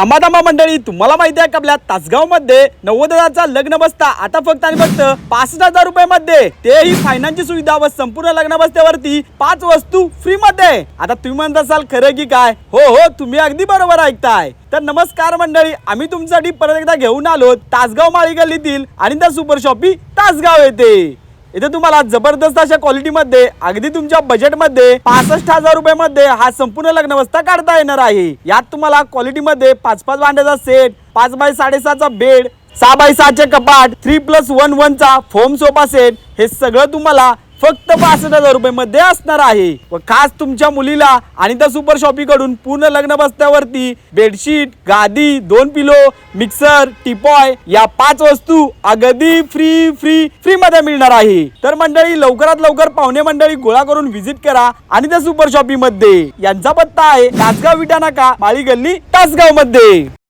थांबा थांबा मंडळी, तुम्हाला माहिती आहे का आपल्या तासगाव मध्ये 90,000चा लग्न बसता आता फक्त आणि फक्त 65,000 रुपये मध्ये, तेही फायनान्सची सुविधा व संपूर्ण लग्न बसत्यावरती 5 वस्तू फ्री मध्ये. आता तुम्ही म्हणत असाल खरं की काय? हो हो, तुम्ही अगदी बरोबर ऐकताय. तर नमस्कार मंडळी, आम्ही तुमच्यासाठी परत एकदा घेऊन आलो तासगाव माळी गल्लीतील अनिता सुपर शॉपी तासगाव येथे. इथे तुम्हाला जबरदस्त अशा क्वालिटी मध्ये अगदी तुमच्या बजेट मध्ये 65,000 रुपये मध्ये हा संपूर्ण लग्न बसता काढता येणार आहे. यात तुम्हाला क्वालिटी मध्ये 5-5 भांड्याचा सेट, 5x6.5चा बेड, 6x6चे कपाट, 3+1 चा फोम सोफा सेट, हे सगळं तुम्हाला फक्त 65,000 रुपये मध्ये असणार आहे. व खास तुमच्या मुलीला अनिता सुपर शॉपी कडून पूर्ण लग्न बसत्यावरती बेडशीट, गादी, 2 पिलो, मिक्सर, टिपॉय या 5 वस्तू अगदी फ्री मध्ये मिळणार आहे. तर मंडळी लवकरात लवकर पाहुणे मंडळी गोळा करून व्हिजिट करा अनिता सुपर शॉपी मध्ये. यांचा पत्ता आहे तासगाव विटा नाका, माळी गल्ली, तासगाव मध्ये.